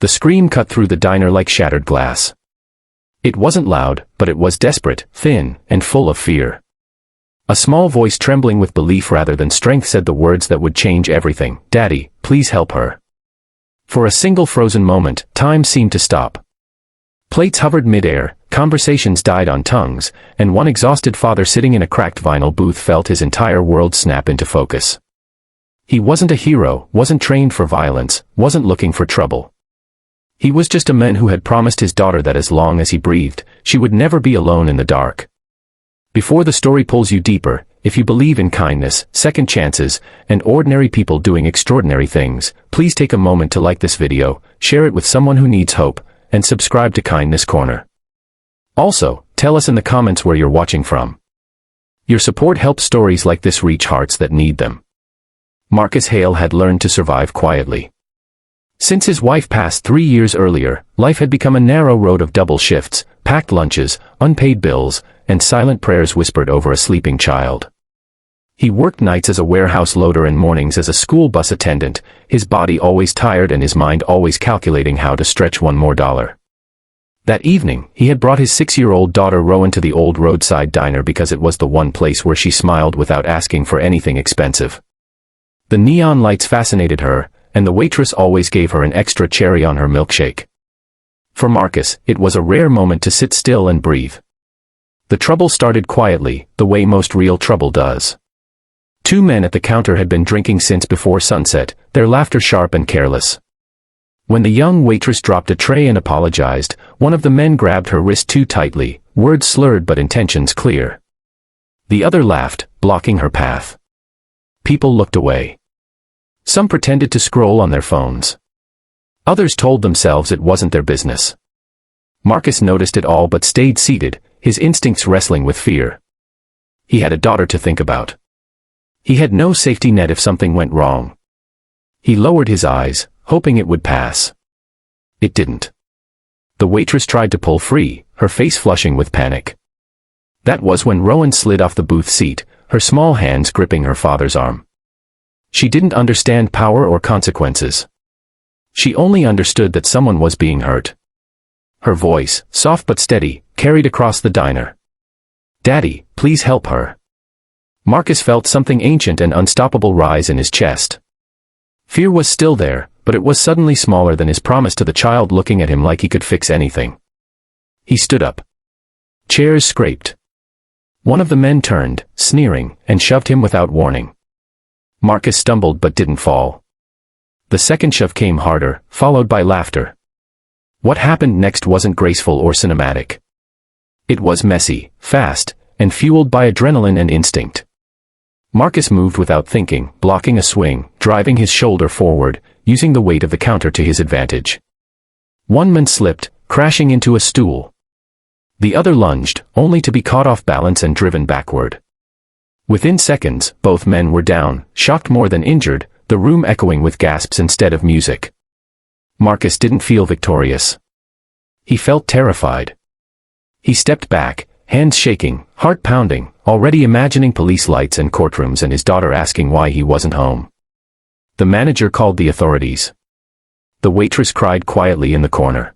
The scream cut through the diner like shattered glass. It wasn't loud, but it was desperate, thin, and full of fear. A small voice trembling with belief rather than strength said the words that would change everything. "Daddy, please help her." For a single frozen moment, time seemed to stop. Plates hovered mid-air, conversations died on tongues, and one exhausted father sitting in a cracked vinyl booth felt his entire world snap into focus. He wasn't a hero, wasn't trained for violence, wasn't looking for trouble. He was just a man who had promised his daughter that as long as he breathed, she would never be alone in the dark. Before the story pulls you deeper, if you believe in kindness, second chances, and ordinary people doing extraordinary things, please take a moment to like this video, share it with someone who needs hope, and subscribe to Kindness Corner. Also, tell us in the comments where you're watching from. Your support helps stories like this reach hearts that need them. Marcus Hale had learned to survive quietly. Since his wife passed 3 years earlier, life had become a narrow road of double shifts, packed lunches, unpaid bills, and silent prayers whispered over a sleeping child. He worked nights as a warehouse loader and mornings as a school bus attendant, his body always tired and his mind always calculating how to stretch one more dollar. That evening, he had brought his 6-year-old daughter Rowan to the old roadside diner because it was the one place where she smiled without asking for anything expensive. The neon lights fascinated her, and the waitress always gave her an extra cherry on her milkshake. For Marcus, it was a rare moment to sit still and breathe. The trouble started quietly, the way most real trouble does. 2 men at the counter had been drinking since before sunset, their laughter sharp and careless. When the young waitress dropped a tray and apologized, one of the men grabbed her wrist too tightly, words slurred but intentions clear. The other laughed, blocking her path. People looked away. Some pretended to scroll on their phones. Others told themselves it wasn't their business. Marcus noticed it all but stayed seated, his instincts wrestling with fear. He had a daughter to think about. He had no safety net if something went wrong. He lowered his eyes, hoping it would pass. It didn't. The waitress tried to pull free, her face flushing with panic. That was when Rowan slid off the booth seat, her small hands gripping her father's arm. She didn't understand power or consequences. She only understood that someone was being hurt. Her voice, soft but steady, carried across the diner. "Daddy, please help her." Marcus felt something ancient and unstoppable rise in his chest. Fear was still there, but it was suddenly smaller than his promise to the child looking at him like he could fix anything. He stood up. Chairs scraped. One of the men turned, sneering, and shoved him without warning. Marcus stumbled but didn't fall. The second shove came harder, followed by laughter. What happened next wasn't graceful or cinematic. It was messy, fast, and fueled by adrenaline and instinct. Marcus moved without thinking, blocking a swing, driving his shoulder forward, using the weight of the counter to his advantage. One man slipped, crashing into a stool. The other lunged, only to be caught off balance and driven backward. Within seconds, both men were down, shocked more than injured, the room echoing with gasps instead of music. Marcus didn't feel victorious. He felt terrified. He stepped back, hands shaking, heart pounding, already imagining police lights and courtrooms and his daughter asking why he wasn't home. The manager called the authorities. The waitress cried quietly in the corner.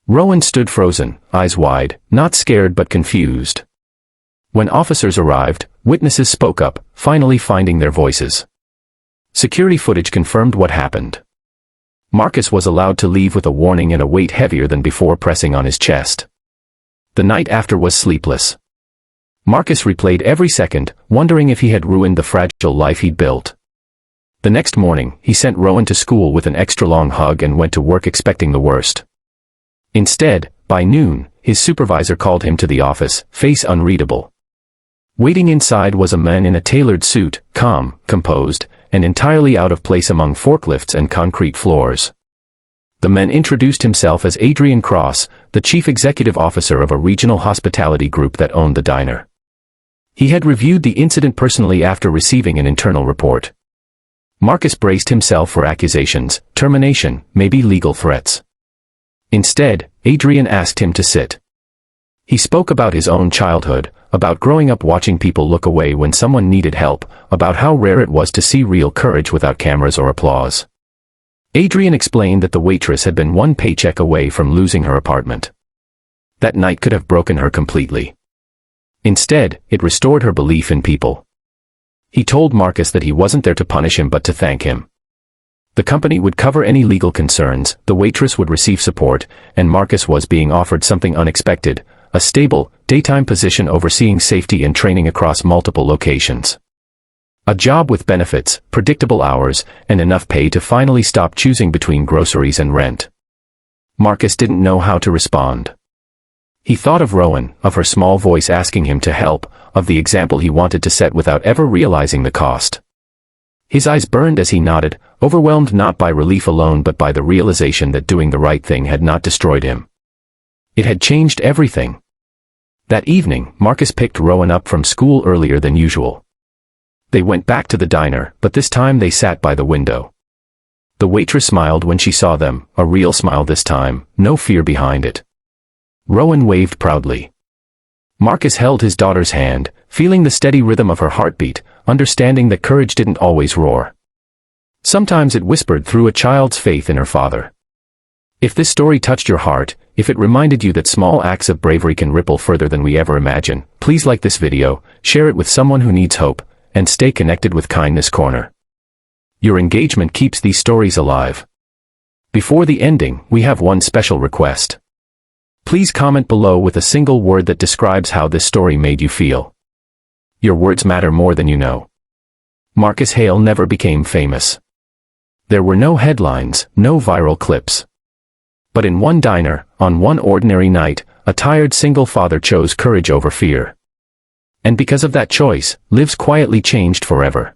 Rowan stood frozen, eyes wide, not scared but confused. When officers arrived, witnesses spoke up, finally finding their voices. Security footage confirmed what happened. Marcus was allowed to leave with a warning and a weight heavier than before pressing on his chest. The night after was sleepless. Marcus replayed every second, wondering if he had ruined the fragile life he'd built. The next morning, he sent Rowan to school with an extra-long hug and went to work expecting the worst. Instead, by noon, his supervisor called him to the office, face unreadable. Waiting inside was a man in a tailored suit, calm, composed, and entirely out of place among forklifts and concrete floors. The man introduced himself as Adrian Cross, the chief executive officer of a regional hospitality group that owned the diner. He had reviewed the incident personally after receiving an internal report. Marcus braced himself for accusations, termination, maybe legal threats. Instead, Adrian asked him to sit. He spoke about his own childhood, about growing up watching people look away when someone needed help, about how rare it was to see real courage without cameras or applause. Adrian explained that the waitress had been one paycheck away from losing her apartment. That night could have broken her completely. Instead, it restored her belief in people. He told Marcus that he wasn't there to punish him but to thank him. The company would cover any legal concerns, the waitress would receive support, and Marcus was being offered something unexpected, a stable, daytime position overseeing safety and training across multiple locations. A job with benefits, predictable hours, and enough pay to finally stop choosing between groceries and rent. Marcus didn't know how to respond. He thought of Rowan, of her small voice asking him to help, of the example he wanted to set without ever realizing the cost. His eyes burned as he nodded, overwhelmed not by relief alone but by the realization that doing the right thing had not destroyed him. It had changed everything. That evening, Marcus picked Rowan up from school earlier than usual. They went back to the diner, but this time they sat by the window. The waitress smiled when she saw them, a real smile this time, no fear behind it. Rowan waved proudly. Marcus held his daughter's hand, feeling the steady rhythm of her heartbeat, understanding that courage didn't always roar. Sometimes it whispered through a child's faith in her father. If this story touched your heart, if it reminded you that small acts of bravery can ripple further than we ever imagine, please like this video, share it with someone who needs hope, and stay connected with Kindness Corner. Your engagement keeps these stories alive. Before the ending, we have one special request. Please comment below with a single word that describes how this story made you feel. Your words matter more than you know. Marcus Hale never became famous. There were no headlines, no viral clips. But in one diner, on one ordinary night, a tired single father chose courage over fear. And because of that choice, lives quietly changed forever.